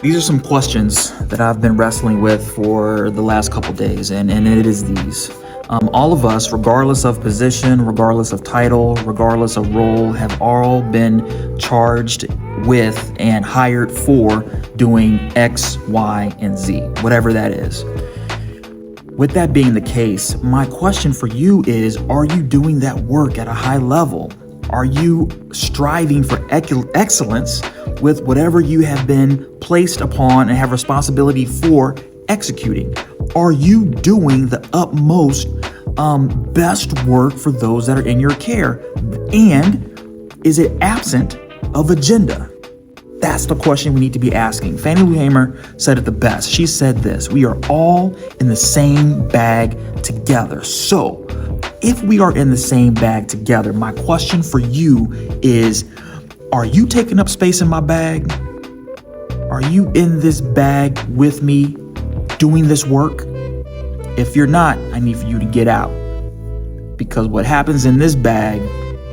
These are some questions that I've been wrestling with for the last couple days, and it is these. All of us, regardless of position, regardless of title, regardless of role, have all been charged with and hired for doing X, Y, and Z, whatever that is. With that being the case, my question for you is, are you doing that work at a high level? Are you striving for excellence with whatever you have been placed upon and have responsibility for executing? Are you doing the utmost best work for those that are in your care? And is it absent of agenda? That's the question we need to be asking. Fannie Lou Hamer said it the best. She said this: we are all in the same bag together. So if we are in the same bag together, my question for you is, are you taking up space in my bag? Are you in this bag with me doing this work? If you're not, I need for you to get out, because what happens in this bag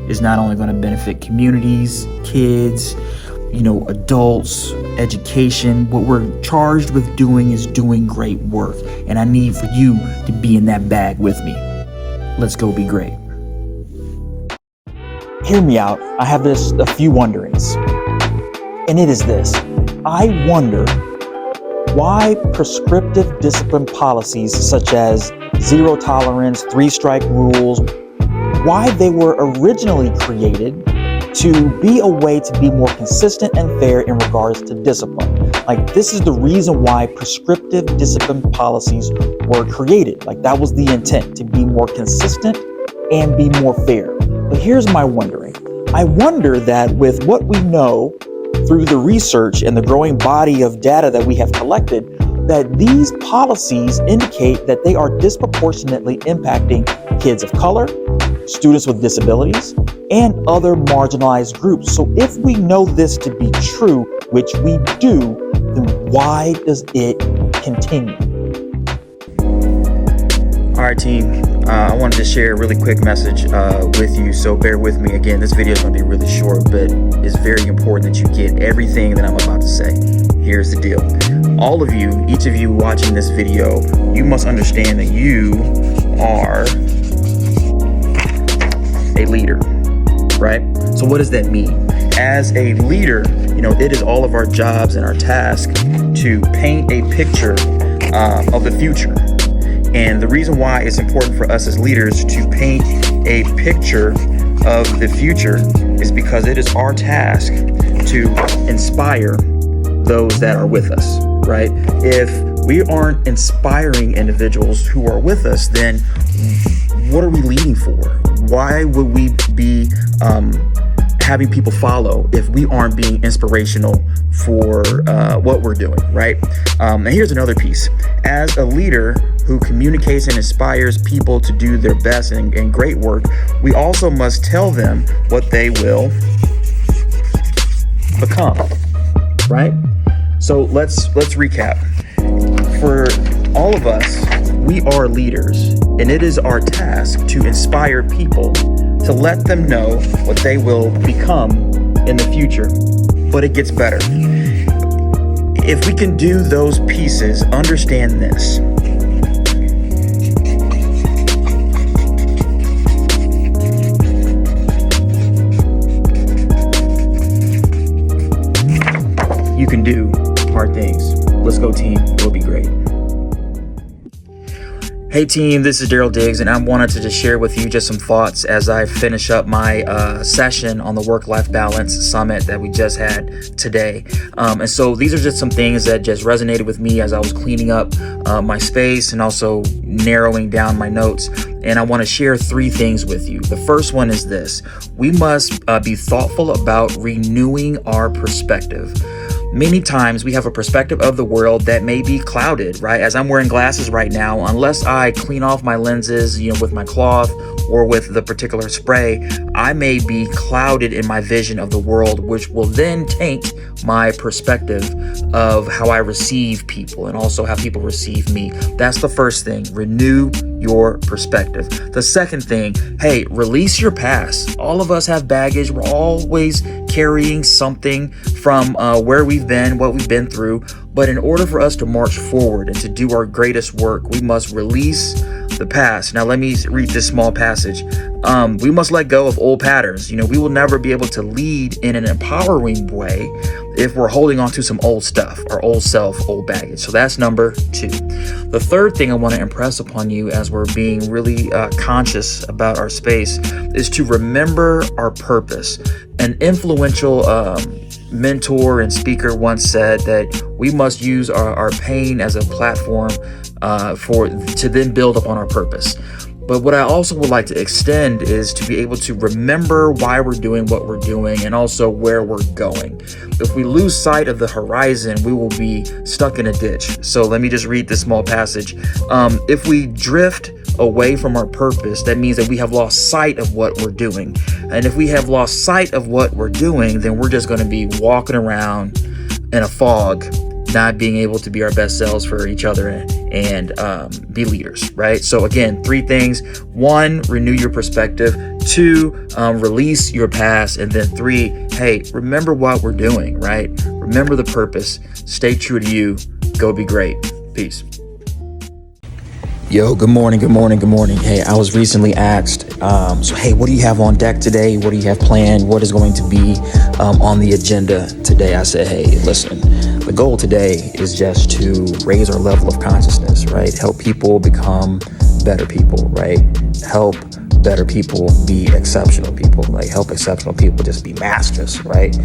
is not only going to benefit communities, kids, adults, education. What we're charged with doing is doing great work. And I need for you to be in that bag with me. Let's go be great. Hear me out. I have a few wonderings. And it is this: I wonder why prescriptive discipline policies such as zero tolerance, 3-strike rules, why they were originally created to be a way to be more consistent and fair in regards to discipline. Like, this is the reason why prescriptive discipline policies were created. Like, that was the intent, to be more consistent and be more fair. But here's my wondering. I wonder that with what we know through the research and the growing body of data that we have collected, that these policies indicate that they are disproportionately impacting kids of color, students with disabilities, and other marginalized groups. So if we know this to be true, which we do, then why does it continue? All right, team. I wanted to share a really quick message with you, so bear with me. Again, this video is going to be really short, but it's very important that you get everything that I'm about to say. Here's the deal. All of you, each of you watching this video, you must understand that you are a leader, right? So what does that mean? As a leader, it is all of our jobs and our task to paint a picture of the future. And the reason why it's important for us as leaders to paint a picture of the future is because it is our task to inspire those that are with us, right? If we aren't inspiring individuals who are with us, then what are we leading for? Why would we be having people follow if we aren't being inspirational for what we're doing, right? And here's another piece. As a leader who communicates and inspires people to do their best and great work, we also must tell them what they will become, right? So let's recap. For all of us, we are leaders, and it is our task to inspire people, to let them know what they will become in the future. But it gets better. If we can do those pieces, understand this. You can do hard things. Let's go, team. It'll be great. Hey team, this is Daryl Diggs, and I wanted to just share with you just some thoughts as I finish up my session on the Work-Life Balance Summit that we just had today. And so these are just some things that just resonated with me as I was cleaning up my space and also narrowing down my notes. And I want to share 3 things with you. The first one is this: we must be thoughtful about renewing our perspective. Many times we have a perspective of the world that may be clouded, right? As I'm wearing glasses right now, unless I clean off my lenses, with my cloth, or with the particular spray, I may be clouded in my vision of the world, which will then taint my perspective of how I receive people and also how people receive me. That's the first thing. Renew your perspective. The second thing, hey, release your past. All of us have baggage. We're always carrying something from where we've been, what we've been through. But in order for us to march forward and to do our greatest work, we must release the past. Now, let me read this small passage. We must let go of old patterns. We will never be able to lead in an empowering way if we're holding on to some old stuff, our old self, old baggage. So that's number 2. The third thing I want to impress upon you as we're being really conscious about our space is to remember our purpose. An influential mentor and speaker once said that we must use our pain as a platform to then build upon our purpose. But what I also would like to extend is to be able to remember why we're doing what we're doing and also where we're going. If we lose sight of the horizon, we will be stuck in a ditch. So let me just read this small passage. If we drift away from our purpose, that means that we have lost sight of what we're doing. And if we have lost sight of what we're doing, then we're just going to be walking around in a fog, not being able to be our best selves for each other and be leaders, right? So again, 3 things. 1, renew your perspective. 2, release your past. And then 3, hey, remember what we're doing, right? Remember the purpose. Stay true to you. Go be great. Peace. Yo, good morning. Hey, I was recently asked, hey, what do you have on deck today? What do you have planned? What is going to be on the agenda today? I said, hey, listen, the goal today is just to raise our level of consciousness, right? Help people become better people, right? Help better people be exceptional people, like help exceptional people just be masters, right?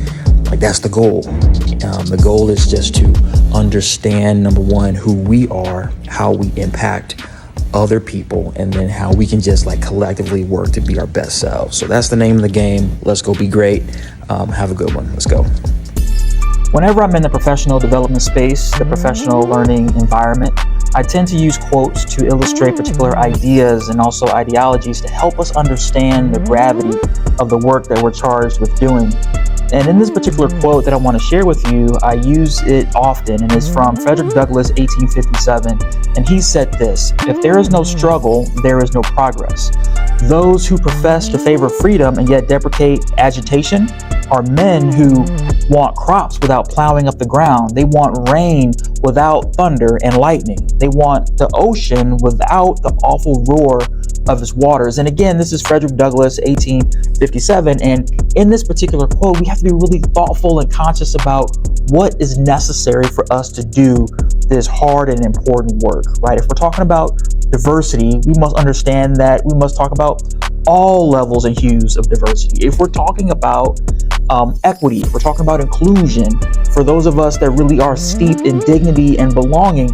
Like that's the goal. The goal is just to understand, number 1, who we are, how we impact other people, and then how we can just like collectively work to be our best selves. So that's the name of the game. Let's go be great. Have a good one. Let's go. Whenever I'm in the professional development space, the professional learning environment, I tend to use quotes to illustrate particular ideas and also ideologies to help us understand the gravity of the work that we're charged with doing. And in this particular quote that I want to share with you, I use it often, and it's from Frederick Douglass, 1857. And he said this: "If there is no struggle, there is no progress. Those who profess to favor freedom and yet deprecate agitation are men who want crops without plowing up the ground. They want rain without thunder and lightning. They want the ocean without the awful roar of its waters." And again, this is Frederick Douglass, 1857. And in this particular quote, we have to be really thoughtful and conscious about what is necessary for us to do this hard and important work, right? If we're talking about diversity, we must understand that we must talk about all levels and hues of diversity. If we're talking about equity, if we're talking about inclusion, for those of us that really are steeped in dignity and belonging,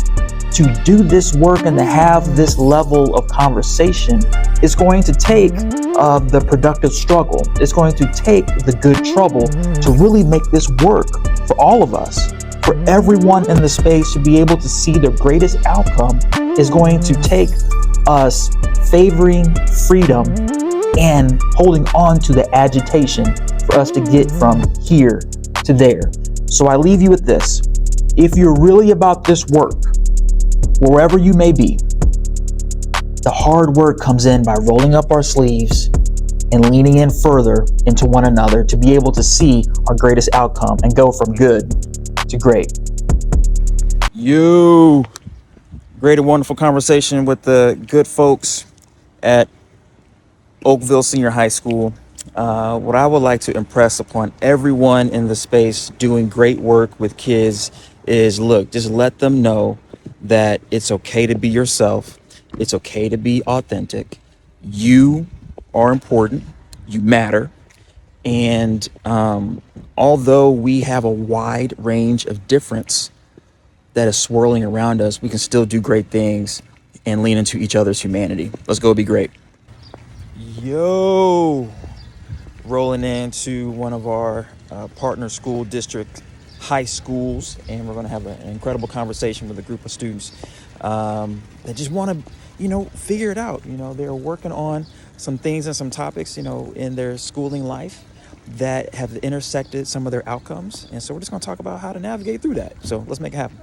to do this work and to have this level of conversation is going to take the productive struggle. It's going to take the good trouble to really make this work for all of us. For everyone in the space to be able to see the greatest outcome is going to take us favoring freedom and holding on to the agitation for us to get from here to there. So I leave you with this. If you're really about this work, wherever you may be, the hard work comes in by rolling up our sleeves and leaning in further into one another to be able to see our greatest outcome and go from good to great. You great and wonderful conversation with the good folks at Oakville Senior High School. What I would like to impress upon everyone in the space doing great work with kids is, look, just let them know that it's okay to be yourself. It's okay to be authentic. You are important. You matter. And although we have a wide range of difference that is swirling around us, we can still do great things and lean into each other's humanity. Let's go be great. Yo, rolling into one of our partner school district high schools, and we're going to have an incredible conversation with a group of students that just want to, figure it out. They're working on some things and some topics, in their schooling life that have intersected some of their outcomes. And so we're just going to talk about how to navigate through that. So let's make it happen.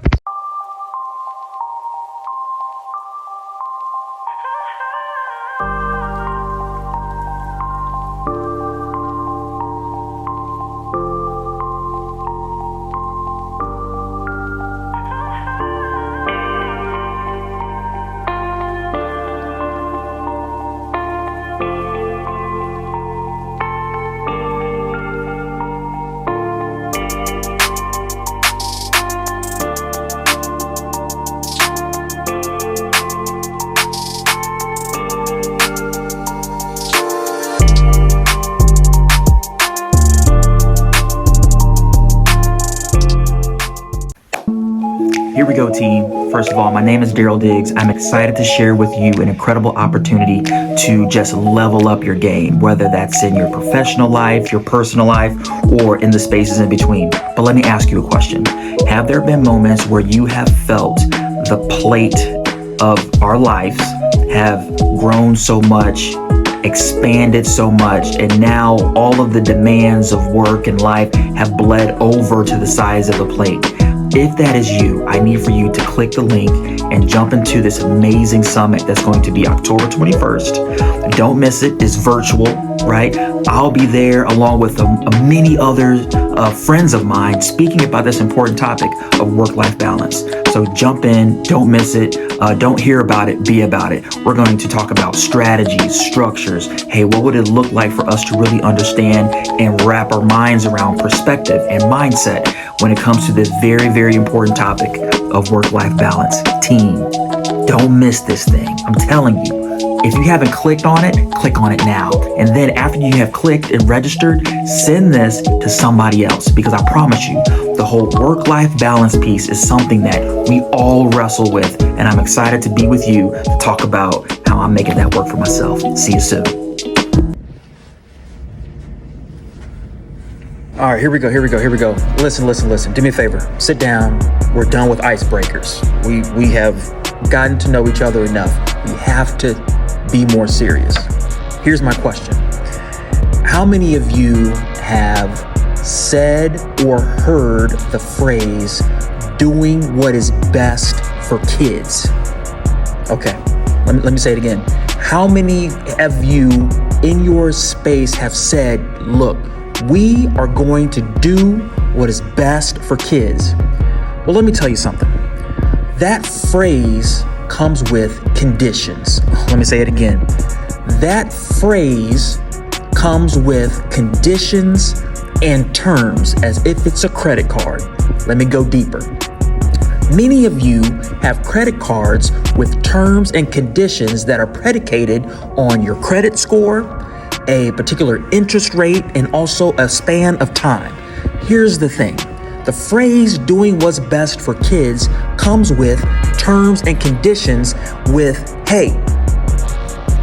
Here we go, team. First of all, my name is Daryl Diggs. I'm excited to share with you an incredible opportunity to just level up your game, whether that's in your professional life, your personal life, or in the spaces in between. But let me ask you a question. Have there been moments where you have felt the plate of our lives have grown so much, expanded so much, and now all of the demands of work and life have bled over to the size of the plate? If that is you, I need for you to click the link and jump into this amazing summit that's going to be October 21st. Don't miss it. It's virtual, right? I'll be there along with many other friends of mine speaking about this important topic of work-life balance. So jump in, don't miss it, don't hear about it, be about it. We're going to talk about strategies, structures. Hey, what would it look like for us to really understand and wrap our minds around perspective and mindset when it comes to this very, very important topic of work-life balance? Team, don't miss this thing. I'm telling you. If you haven't clicked on it, click on it now. And then after you have clicked and registered, send this to somebody else, because I promise you, the whole work-life balance piece is something that we all wrestle with. And I'm excited to be with you to talk about how I'm making that work for myself. See you soon. All right, here we go. Listen. Do me a favor. Sit down. We're done with icebreakers. We have gotten to know each other enough. We have to be more serious. Here's my question. How many of you have said or heard the phrase, doing what is best for kids? Okay, let me say it again. How many of you in your space have said, look, we are going to do what is best for kids? Well, let me tell you something. That phrase comes with conditions. Let me say it again. That phrase comes with conditions and terms as if it's a credit card. Let me go deeper. Many of you have credit cards with terms and conditions that are predicated on your credit score, a particular interest rate, and also a span of time. Here's the thing. The phrase doing what's best for kids comes with terms and conditions with, hey,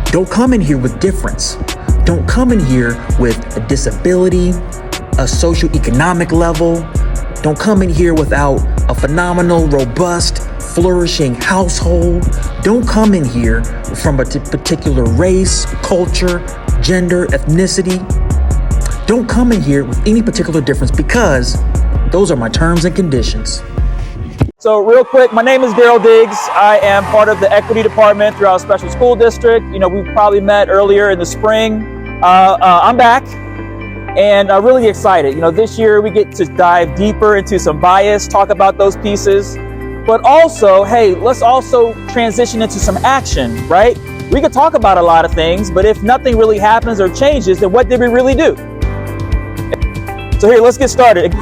don't come in here with difference. Don't come in here with a disability, a socioeconomic level. Don't come in here without a phenomenal, robust, flourishing household. Don't come in here from a particular race, culture, gender, ethnicity. Don't come in here with any particular difference, because those are my terms and conditions. So real quick, my name is Daryl Diggs. I am part of the equity department throughout Special School District. We probably met earlier in the spring. I'm back and I'm really excited. This year we get to dive deeper into some bias, talk about those pieces, but also, hey, let's also transition into some action, right? We could talk about a lot of things, but if nothing really happens or changes, then what did we really do? So here, let's get started.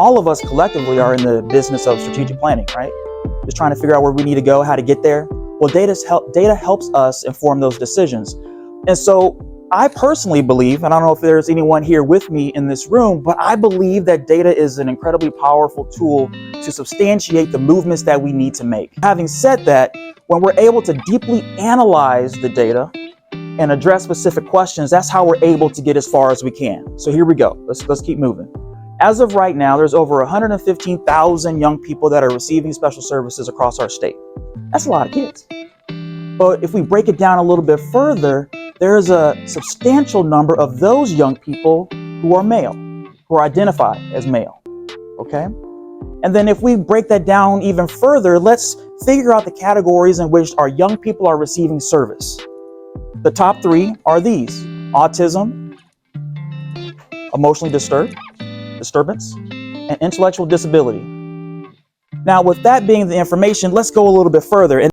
all of us collectively are in the business of strategic planning, right? Just trying to figure out where we need to go, how to get there. Well, data helps us inform those decisions. And so I personally believe, and I don't know if there's anyone here with me in this room, but I believe that data is an incredibly powerful tool to substantiate the movements that we need to make. Having said that, when we're able to deeply analyze the data and address specific questions, that's how we're able to get as far as we can. So here we go. Let's keep moving. As of right now, there's over 115,000 young people that are receiving special services across our state. That's a lot of kids. But if we break it down a little bit further, there's a substantial number of those young people who are male, who are identified as male, okay? And then if we break that down even further, let's figure out the categories in which our young people are receiving service. The top three are these: autism, emotionally disturbance, and intellectual disability. Now, with that being the information, let's go a little bit further.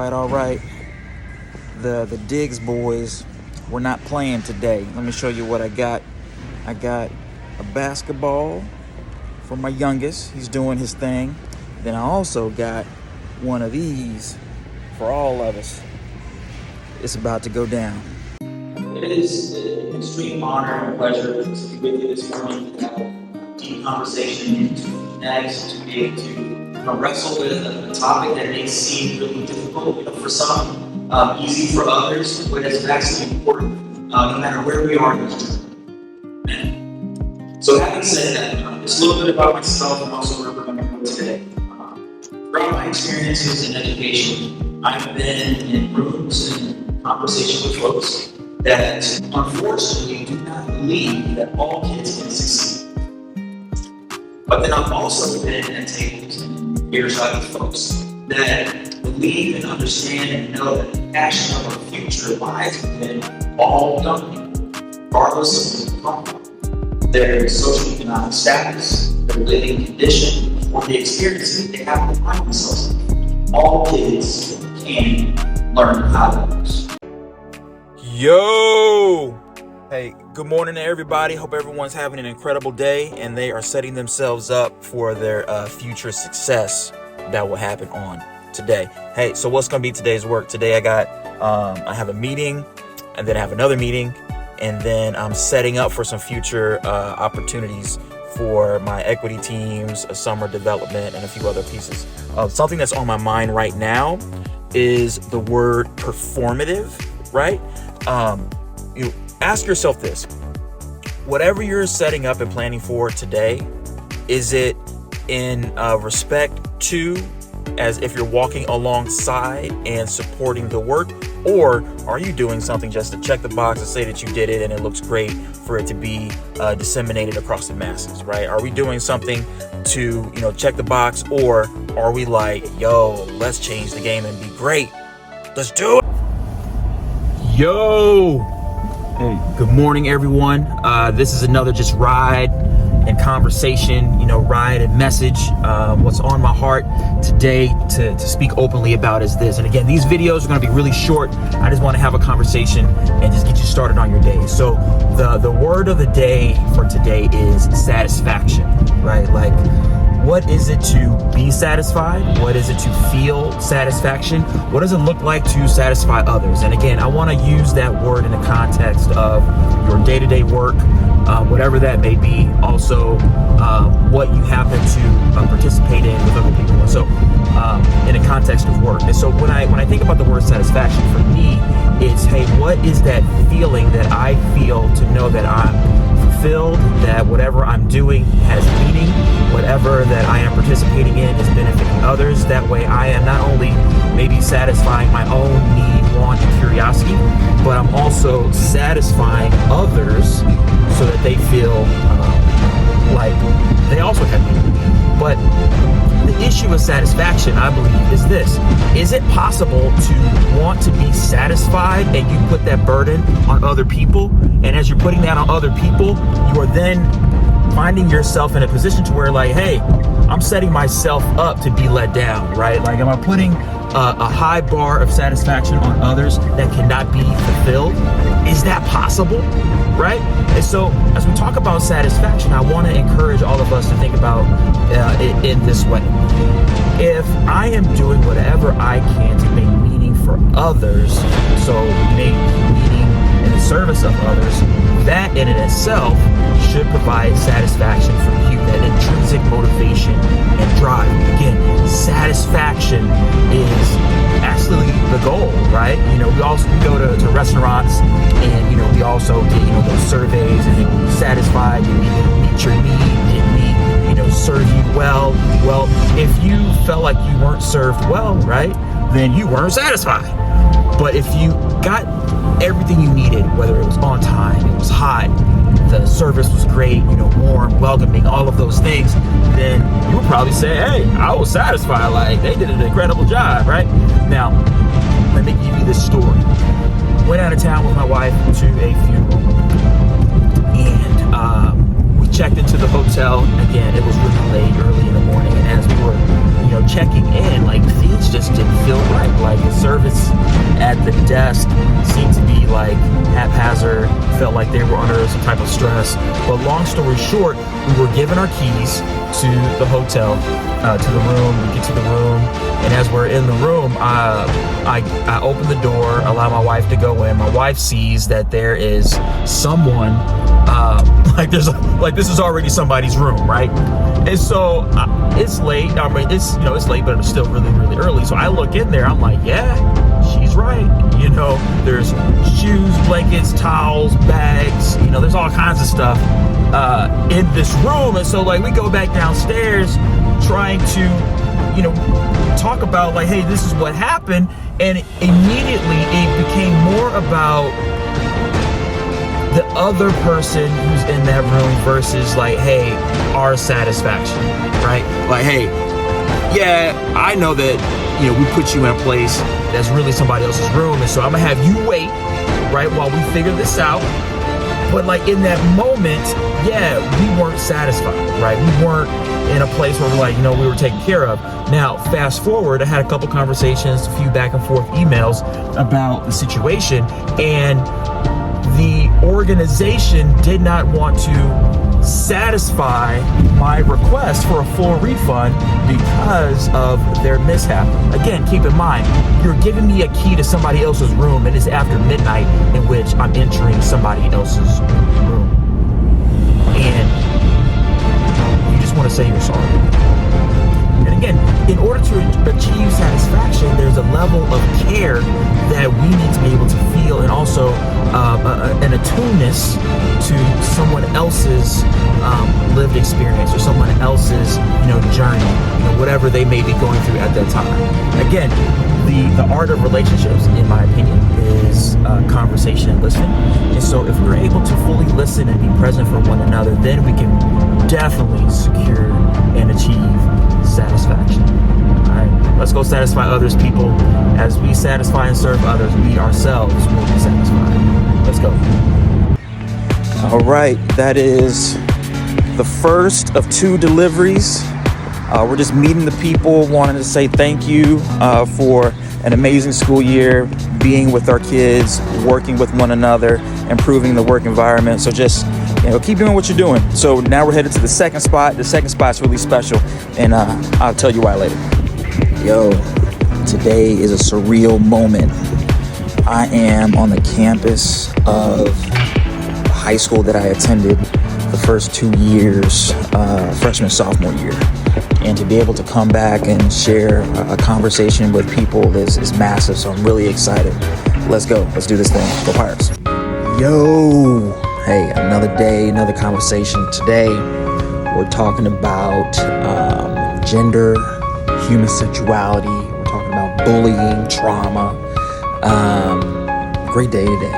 All right. The Diggs boys were not playing today. Let me show you what I got. I got a basketball for my youngest. He's doing his thing. Then I also got one of these for all of us. It's about to go down. It is an extreme honor and pleasure to be with you this morning to have a deep conversation next, to be able to wrestle with a topic that may seem really difficult for some, easy for others, but it's actually important no matter where we are in this journey. So having said that, just a little bit about myself and also where we're going to go today. Throughout my experiences in education, I've been in rooms and conversations with folks that unfortunately do not believe that all kids can succeed. But then I've also been at tables and earshot of folks that believe and understand and know that the passion of our future lies within all young people, regardless of their socioeconomic status, their living condition, or the experiences they have to find themselves in. All kids can learn how to lose. Yo! Hey, good morning to everybody. Hope everyone's having an incredible day and they are setting themselves up for their future success that will happen on today. Hey, so what's going to be today's work? Today I have a meeting, and then I have another meeting, and then I'm setting up for some future opportunities for my equity teams, a summer development, and a few other pieces. Something that's on my mind right now is the word performative, right? You ask yourself this: whatever you're setting up and planning for today, is it in respect to, as if you're walking alongside and supporting the work, or are you doing something just to check the box and say that you did it and it looks great for it to be disseminated across the masses, right? Are we doing something to, check the box, or are we like, yo, let's change the game and be great? Let's do it. Yo. Hey, good morning, everyone. This is another just ride and conversation, ride and message. What's on my heart today to speak openly about is this. And again, these videos are going to be really short. I just want to have a conversation and just get you started on your day. So the word of the day for today is satisfaction, right? Like, what is it to be satisfied? What is it to feel satisfaction? What does it look like to satisfy others? And again, I want to use that word in the context of your day-to-day work, whatever that may be. Also, what you happen to participate in with other people. And so, in the context of work. And so, when I think about the word satisfaction, for me, it's hey, what is that feeling that I feel to know that I'm fulfilled, that whatever I'm doing has meaning, whatever that I am participating in is benefiting others. That way I am not only maybe satisfying my own need, want, and curiosity, but I'm also satisfying others so that they feel like they also have meaning. But the issue of satisfaction, I believe, is this. Is it possible to want to be satisfied and you put that burden on other people? And as you're putting that on other people, you are then finding yourself in a position to where like, hey, I'm setting myself up to be let down, right? Like, am I putting a high bar of satisfaction on others that cannot be fulfilled? Is that possible, right? And so as we talk about satisfaction, I want to encourage all of us to think about it in this way. If I am doing whatever I can to make meaning for others, so make meaning in the service of others, that in itself should provide satisfaction for you, that intrinsic motivation and drive. Again, satisfaction is actually the goal, right? You know, we go to restaurants, and you know, we also get, you know, those surveys, and they will be satisfied, you meet your need, get me, you know, serve you well. Well, if you felt like you weren't served well, right, then you weren't satisfied. But if you got everything you needed, whether it was on time, it was hot, the service was great, you know, warm, welcoming, all of those things, then you would probably say, hey, I was satisfied. Like, they did an incredible job, right? Now, let me give you this story. Went out of town with my wife to a funeral, and we checked into the hotel. Again, it was really late, early in the morning, and as we were, you know, checking in, like, things just didn't feel right. Like, the service at the desk seemed to be like haphazard, felt like they were under some type of stress. But long story short, we were given our keys to the hotel, to the room. We get to the room, and as we're in the room, I open the door, allow my wife to go in. My wife sees that there is someone, like this is already somebody's room, right? And so it's late. I mean, it's late, but it's still really, really early. So I look in there. I'm like, yeah, she's right. You know, there's shoes, blankets, towels, bags. You know, there's all kinds of stuff in this room. And so, like, we go back downstairs trying to, you know, talk about, like, hey, this is what happened. And immediately it became more about the other person who's in that room versus, like, hey, our satisfaction, right? Like, hey, yeah, I know that, you know, we put you in a place that's really somebody else's room, and so I'm gonna have you wait, right, while we figure this out. But like, in that moment, yeah, we weren't satisfied, right? We weren't in a place where we're like, you know, we were taken care of. Now, fast forward, I had a couple conversations, a few back and forth emails about the situation, and the organization did not want to satisfy my request for a full refund because of their mishap. Again, keep in mind, you're giving me a key to somebody else's room, and it's after midnight, in which I'm entering somebody else's room, and you just want to say you're sorry. And again, in order to achieve satisfaction, there's a level of care that we need to be able to feel, and also an attuneness to someone else's lived experience, or someone else's, you know, journey, you know, whatever they may be going through at that time. Again, the art of relationships, in my opinion, is conversation and listening. And so if we're able to fully listen and be present for one another, then we can definitely secure and achieve satisfaction. All right, let's go satisfy others, people. As we satisfy and serve others, we ourselves will be satisfied. Let's go. All right, that is the first of 2 deliveries. We're just meeting the people, wanting to say thank you for an amazing school year, being with our kids, working with one another, improving the work environment. So just, you know, keep doing what you're doing. So now we're headed to the second spot. The second spot's really special, and I'll tell you why later. Yo, today is a surreal moment. I am on the campus of high school that I attended the first 2 years, freshman, sophomore year. And to be able to come back and share a conversation with people is massive. So I'm really excited. Let's go. Let's do this thing. Go Pirates. Yo. Hey, another day, another conversation. Today, we're talking about gender, human sexuality. We're talking about bullying, trauma. Great day today.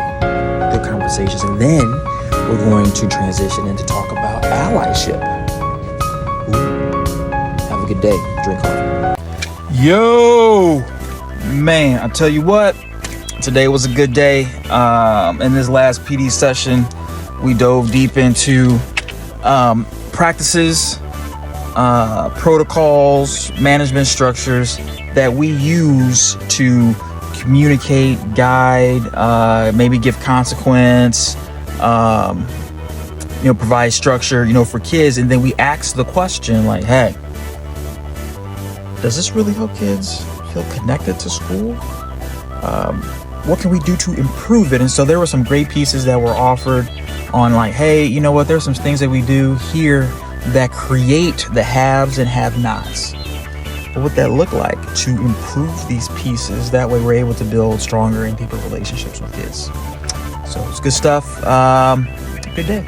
Good conversations. And then we're going to transition into talk about allyship. Ooh. Have a good day. Drink coffee. Yo, man, I tell you what, today was a good day. In this last PD session, we dove deep into practices, protocols, management structures that we use to communicate, guide, maybe give consequence, provide structure, for kids. And then we ask the question like, hey, does this really help kids feel connected to school? What can we do to improve it? And so there were some great pieces that were offered on like, hey, you know what? There's some things that we do here that create the haves and have-nots. What would that look like to improve these pieces? That way we're able to build stronger and deeper relationships with kids. So it's good stuff. Good day.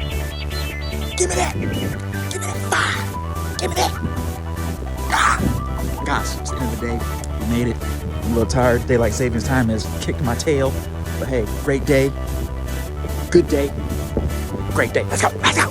Give me that. Give me that fire. Give me that. Gosh, it's the end of the day. We made it. I'm a little tired. Daylight savings time has kicked my tail. But hey, great day. Good day. Great day. Let's go. Let's go.